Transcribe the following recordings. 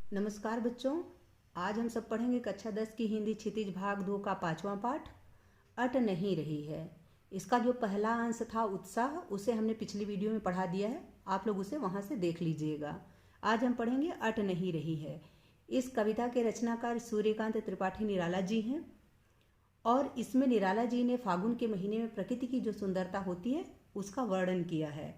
नमस्कार बच्चों। आज हम सब पढ़ेंगे कक्षा 10 की हिंदी क्षितिज भाग 2 का 5वां पाठ अट नहीं रही है। इसका जो पहला अंश था उत्साह, उसे हमने पिछली वीडियो में पढ़ा दिया है, आप लोग उसे वहां से देख लीजिएगा। आज हम पढ़ेंगे अट नहीं रही है। इस कविता के रचनाकार सूर्यकांत त्रिपाठी निराला जी हैं और इसमें निराला जी ने फागुन के महीने में प्रकृति की जो सुंदरता होती है उसका वर्णन किया है।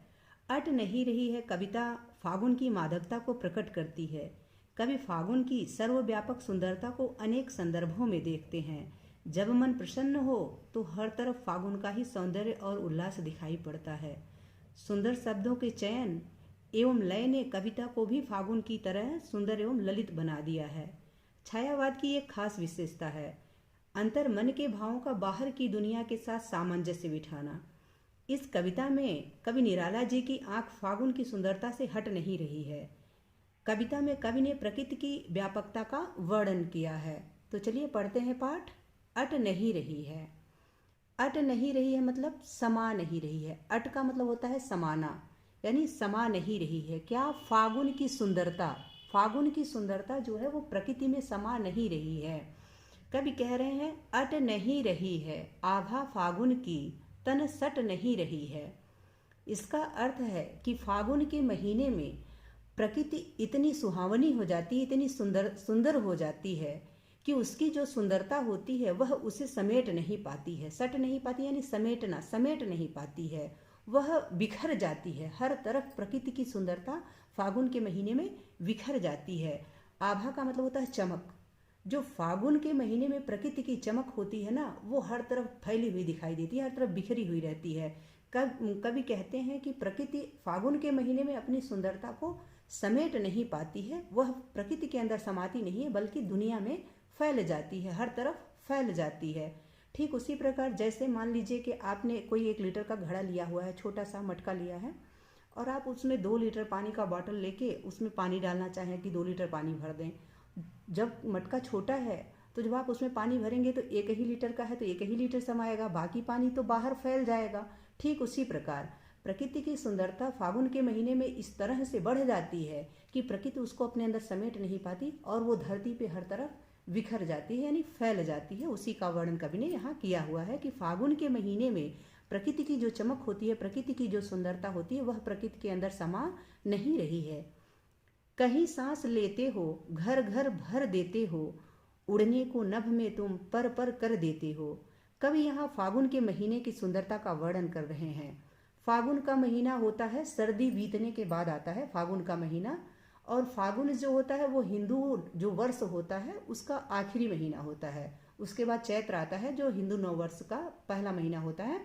अट नहीं रही है कविता फागुन की मादकता को प्रकट करती है। कवि फागुन की सर्वव्यापक सुंदरता को अनेक संदर्भों में देखते हैं। जब मन प्रसन्न हो तो हर तरफ फागुन का ही सौंदर्य और उल्लास दिखाई पड़ता है। सुंदर शब्दों के चयन एवं लय ने कविता को भी फागुन की तरह सुंदर एवं ललित बना दिया है। छायावाद की एक खास विशेषता है अंतर मन के भावों का बाहर की दुनिया के साथ सामंजस्य बिठाना। इस कविता में कवि निराला जी की आंख फागुन की सुंदरता से हट नहीं रही है। कविता में कवि ने प्रकृति की व्यापकता का वर्णन किया है। तो चलिए पढ़ते हैं पाठ। अट नहीं रही है। अट नहीं रही है मतलब समा नहीं रही है। अट का मतलब होता है समाना, यानी समा नहीं रही है। क्या? फागुन की सुंदरता, फागुन की सुंदरता जो है वो प्रकृति में समा नहीं रही है। कवि कह रहे हैं अट नहीं रही है आभा फागुन की तन सट नहीं रही है। इसका अर्थ है कि फागुन के महीने में प्रकृति इतनी सुहावनी हो जाती है, इतनी सुंदर हो जाती है कि उसकी जो सुंदरता होती है वह उसे समेट नहीं पाती है। सट नहीं पाती यानी समेटना, समेट नहीं पाती है, वह बिखर जाती है। हर तरफ प्रकृति की सुंदरता फागुन के महीने में बिखर जाती है। आभा का मतलब होता है चमक। जो फागुन के महीने में प्रकृति की चमक होती है ना, वो हर तरफ फैली हुई दिखाई देती है, हर तरफ बिखरी हुई रहती है। कवि कहते हैं कि प्रकृति फागुन के महीने में अपनी सुंदरता को समेट नहीं पाती है, वह प्रकृति के अंदर समाती नहीं है बल्कि दुनिया में फैल जाती है, हर तरफ फैल जाती है। ठीक उसी प्रकार जैसे मान लीजिए कि आपने कोई 1 लीटर का घड़ा लिया हुआ है, छोटा सा मटका लिया है और आप उसमें 2 लीटर पानी का बॉटल लेके उसमें पानी डालना चाहें कि 2 लीटर पानी भर दें। जब मटका छोटा है तो जब आप उसमें पानी भरेंगे तो 1 ही लीटर का है तो 1 ही लीटर समाएगा, बाकी पानी तो बाहर फैल जाएगा। ठीक उसी प्रकार प्रकृति की सुंदरता फागुन के महीने में इस तरह से बढ़ जाती है कि प्रकृति उसको अपने अंदर समेट नहीं पाती और वो धरती पे हर तरफ बिखर जाती है, यानी फैल जाती है। उसी का वर्णन कवि ने यहाँ किया हुआ है कि फागुन के महीने में प्रकृति की जो चमक होती है, प्रकृति की जो सुंदरता होती है, वह प्रकृति के अंदर समा नहीं रही है। कहीं सांस लेते हो घर घर भर देते हो, उड़ने को नभ में तुम पर पर कर देते हो। कवि यहाँ फागुन के महीने की सुंदरता का वर्णन कर रहे हैं। फागुन का महीना होता है, सर्दी बीतने के बाद आता है फागुन का महीना, और फागुन जो होता है वो हिंदू जो वर्ष होता है उसका आखिरी महीना होता है। उसके बाद चैत्र आता है जो हिंदू नववर्ष का पहला महीना होता है।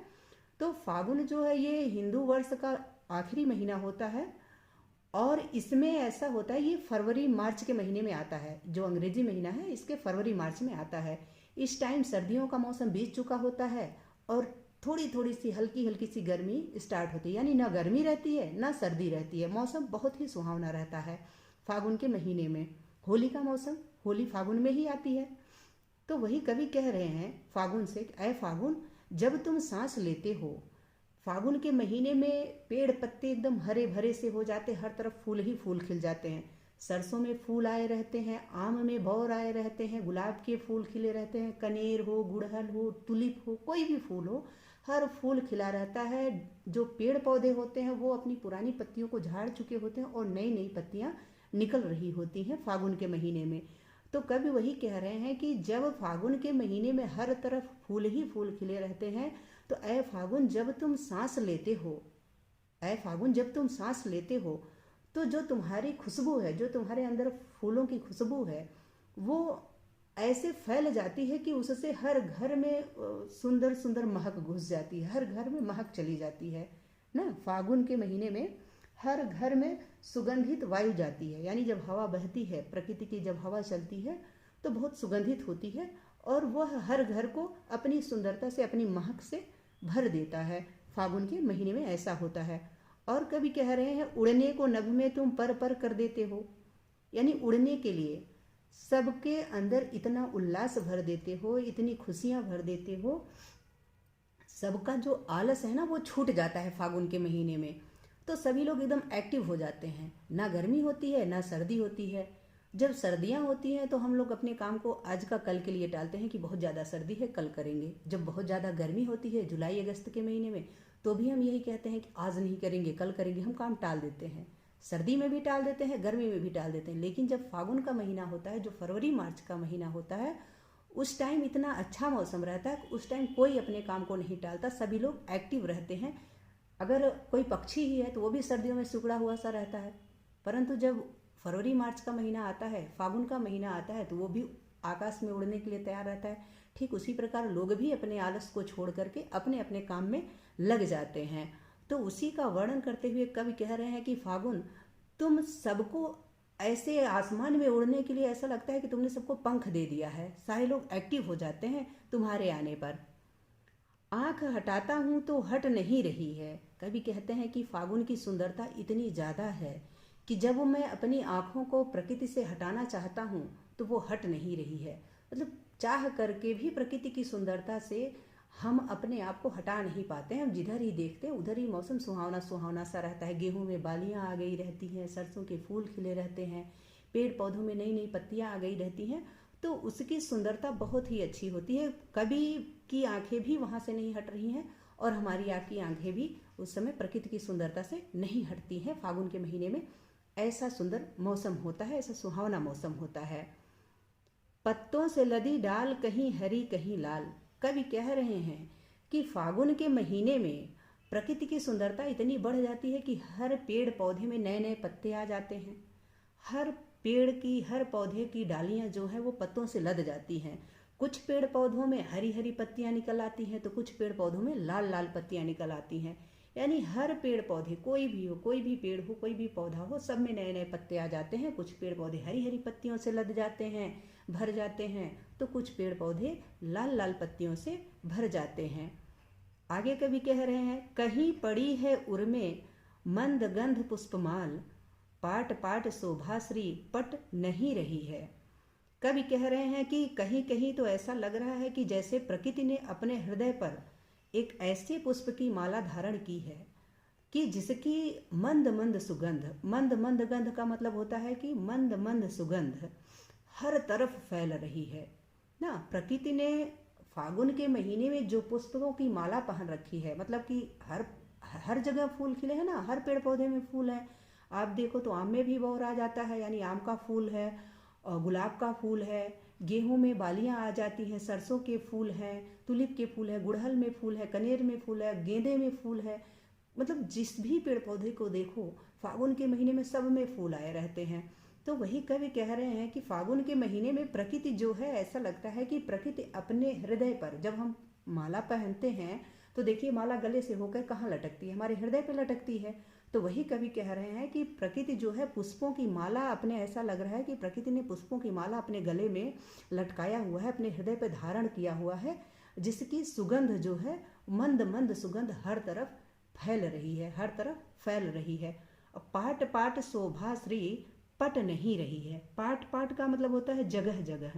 तो फागुन जो है ये हिंदू वर्ष का आखिरी महीना होता है और इसमें ऐसा होता है, ये फरवरी मार्च के महीने में आता है। जो अंग्रेजी महीना है इसके फरवरी मार्च में आता है। इस टाइम सर्दियों का मौसम बीत चुका होता है और थोड़ी थोड़ी सी हल्की हल्की सी गर्मी स्टार्ट होती है, यानी ना गर्मी रहती है ना सर्दी रहती है, मौसम बहुत ही सुहावना रहता है फागुन के महीने में। होली का मौसम, होली फागुन में ही आती है। तो वही कवि कह रहे हैं फागुन से, ऐ फागुन जब तुम सांस लेते हो। फागुन के महीने में पेड़ पत्ते एकदम हरे भरे से हो जाते, हर तरफ फूल ही फूल खिल जाते हैं। सरसों में फूल आए रहते हैं, आम में बौर आए रहते हैं, गुलाब के फूल खिले रहते हैं, कनेर हो, गुड़हल हो, टुलिप हो, कोई भी फूल हो, हर फूल खिला रहता है। जो पेड़ पौधे होते हैं वो अपनी पुरानी पत्तियों को झाड़ चुके होते हैं और नई नई पत्तियां निकल रही होती हैं फागुन के महीने में। तो कवि वही कह रहे हैं कि जब फागुन के महीने में हर तरफ फूल ही फूल खिले रहते हैं, तो ऐ फागुन जब तुम सांस लेते हो, ऐ फागुन जब तुम सांस लेते हो, तो जो तुम्हारी खुशबू है, जो तुम्हारे अंदर फूलों की खुशबू है, वो ऐसे फैल जाती है कि उससे हर घर में सुंदर सुंदर महक घुस जाती है, हर घर में महक चली जाती है ना। फागुन के महीने में हर घर में सुगंधित वायु जाती है, यानी जब हवा बहती है, प्रकृति की जब हवा चलती है तो बहुत सुगंधित होती है और वह हर घर को अपनी सुंदरता से, अपनी महक से भर देता है। फागुन के महीने में ऐसा होता है। और कभी कह रहे हैं उड़ने को नभ में तुम पर पर कर देते हो, यानी उड़ने के लिए सबके अंदर इतना उल्लास भर देते हो, इतनी खुशियां भर देते हो, सबका जो आलस है ना वो छूट जाता है फागुन के महीने में। तो सभी लोग एकदम एक्टिव हो जाते हैं, ना गर्मी होती है ना सर्दी होती है। जब सर्दियां होती हैं तो हम लोग अपने काम को आज का कल के लिए टालते हैं कि बहुत ज़्यादा सर्दी है कल करेंगे। जब बहुत ज़्यादा गर्मी होती है जुलाई अगस्त के महीने में, तो भी हम यही कहते हैं कि आज नहीं करेंगे कल करेंगे, हम काम टाल देते हैं। सर्दी में भी टाल देते हैं, गर्मी में भी टाल देते हैं। लेकिन जब फागुन का महीना होता है, जो फरवरी मार्च का महीना होता है, उस टाइम इतना अच्छा मौसम रहता है, उस टाइम कोई अपने काम को नहीं टालता, सभी लोग एक्टिव रहते हैं। अगर कोई पक्षी ही है तो वो भी सर्दियों में सिकुड़ा हुआ सा रहता है, परंतु जब फरवरी मार्च का महीना आता है, फागुन का महीना आता है, तो वो भी आकाश में उड़ने के लिए तैयार रहता है। ठीक उसी प्रकार लोग भी अपने आलस को छोड़ करके अपने अपने काम में लग जाते हैं। तो उसी का वर्णन करते हुए कवि कह रहे हैं कि फागुन, तुम सबको ऐसे आसमान में उड़ने के लिए ऐसा लगता है कि तुमने सबको पंख दे दिया है, सारे लोग एक्टिव हो जाते हैं तुम्हारे आने पर। आंख हटाता हूँ तो हट नहीं रही है। कवि कहते हैं कि फागुन की सुंदरता इतनी ज़्यादा है कि जब मैं अपनी आंखों को प्रकृति से हटाना चाहता हूँ तो वो हट नहीं रही है। मतलब चाह करके भी प्रकृति की सुंदरता से हम अपने आप को हटा नहीं पाते हैं। हम जिधर ही देखते हैं उधर ही मौसम सुहावना सुहावना सा रहता है। गेहूं में बालियां आ गई रहती हैं, सरसों के फूल खिले रहते हैं, पेड़ पौधों में नई नई पत्तियां आ गई रहती हैं, तो उसकी सुंदरता बहुत ही अच्छी होती है। कवि की आंखें भी वहाँ से नहीं हट रही हैं और हमारी आपकी आंखें भी उस समय प्रकृति की सुंदरता से नहीं हटती हैं। फागुन के महीने में ऐसा सुंदर मौसम होता है, ऐसा सुहावना मौसम होता है। पत्तों से लदी डाल कहीं हरी कहीं लाल। कवि कह रहे हैं कि फागुन के महीने में प्रकृति की सुंदरता इतनी बढ़ जाती है कि हर पेड़ पौधे में नए नए पत्ते आ जाते हैं। हर पेड़ की, हर पौधे की डालियां जो है वो पत्तों से लद जाती हैं। कुछ पेड़ पौधों में हरी हरी पत्तियां निकल आती हैं तो कुछ पेड़ पौधों में लाल लाल पत्तियां निकल आती हैं। यानी हर पेड़ पौधे, कोई भी हो, कोई भी पेड़ हो, कोई भी पौधा हो, सब में नए नए पत्ते आ जाते हैं। कुछ पेड़ पौधे हरी हरी पत्तियों से लद जाते हैं, भर जाते हैं, तो कुछ पेड़ पौधे लाल लाल पत्तियों से भर जाते हैं। आगे कवि कह रहे हैं, कहीं पड़ी है उर्मे मंद गंध पुष्पमाल, पाट पाट शोभाश्री पट नहीं रही है। कवि कह रहे हैं कि कहीं कहीं तो ऐसा लग रहा है कि जैसे प्रकृति ने अपने हृदय पर एक ऐसे पुष्प की माला धारण की है कि जिसकी मंद मंद सुगंध, मंद मंद गंध का मतलब होता है कि मंद मंद सुगंध हर तरफ फैल रही है ना। प्रकृति ने फागुन के महीने में जो पुष्पों की माला पहन रखी है, मतलब कि हर जगह फूल खिले हैं ना, हर पेड़ पौधे में फूल है। आप देखो तो आम में भी बौर आ जाता है, यानी आम का फूल है, और गुलाब का फूल है, गेहूं में बालियां आ जाती हैं, सरसों के फूल हैं, तुलिप के फूल है, गुड़हल में फूल है, कनेर में फूल है, गेंदे में फूल है। मतलब जिस भी पेड़ पौधे को देखो फागुन के महीने में सब में फूल आए रहते हैं। तो वही कवि कह रहे हैं कि फागुन के महीने में प्रकृति जो है, ऐसा लगता है कि प्रकृति अपने हृदय पर, जब हम माला पहनते हैं तो देखिए माला गले से होकर कहाँ लटकती है, हमारे हृदय पर लटकती है। तो वही कवि कह रहे हैं कि प्रकृति जो है पुष्पों की माला अपने, ऐसा लग रहा है कि प्रकृति ने पुष्पों की माला अपने गले में लटकाया हुआ है, अपने हृदय पर धारण किया हुआ है, जिसकी सुगंध जो है मंद मंद सुगंध हर तरफ फैल रही है, हर तरफ फैल रही है। पाट पाट शोभा श्री पट नहीं रही है। पाट पाट का मतलब होता है जगह जगह,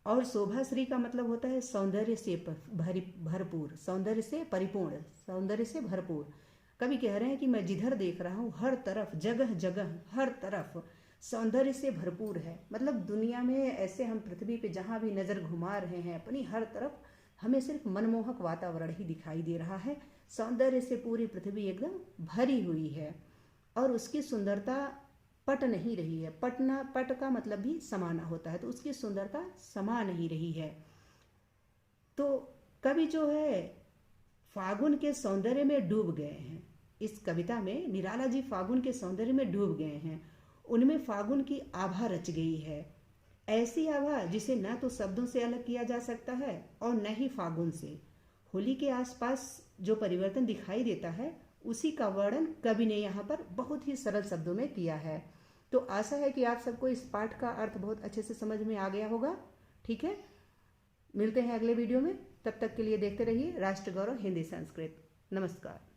और शोभा श्री का मतलब होता है सौंदर्य से भरपूर, सौंदर्य से परिपूर्ण, सौंदर्य से भरपूर। कवि कह रहे हैं कि मैं जिधर देख रहा हूँ हर तरफ, जगह जगह, हर तरफ सौंदर्य से भरपूर है। मतलब दुनिया में ऐसे हम पृथ्वी पे जहाँ भी नज़र घुमा रहे हैं अपनी, हर तरफ हमें सिर्फ मनमोहक वातावरण ही दिखाई दे रहा है। सौंदर्य से पूरी पृथ्वी एकदम भरी हुई है और उसकी सुंदरता पट नहीं रही है। पटना, पट का मतलब भी समाना होता है, तो उसकी सुंदरता समा नहीं रही है। तो कवि जो है फागुन के सौंदर्य में डूब गए हैं। इस कविता में निराला जी फागुन के सौंदर्य में डूब गए हैं। उनमें फागुन की आभा रच गई है, ऐसी आभा जिसे न तो शब्दों से अलग किया जा सकता है और न ही फागुन से। होली के आसपास जो परिवर्तन दिखाई देता है उसी का वर्णन कवि ने यहाँ पर बहुत ही सरल शब्दों में किया है। तो आशा है कि आप सबको इस पाठ का अर्थ बहुत अच्छे से समझ में आ गया होगा। ठीक है, मिलते हैं अगले वीडियो में। तब तक के लिए देखते रहिए राष्ट्र गौरव हिंदी संस्कृत। नमस्कार।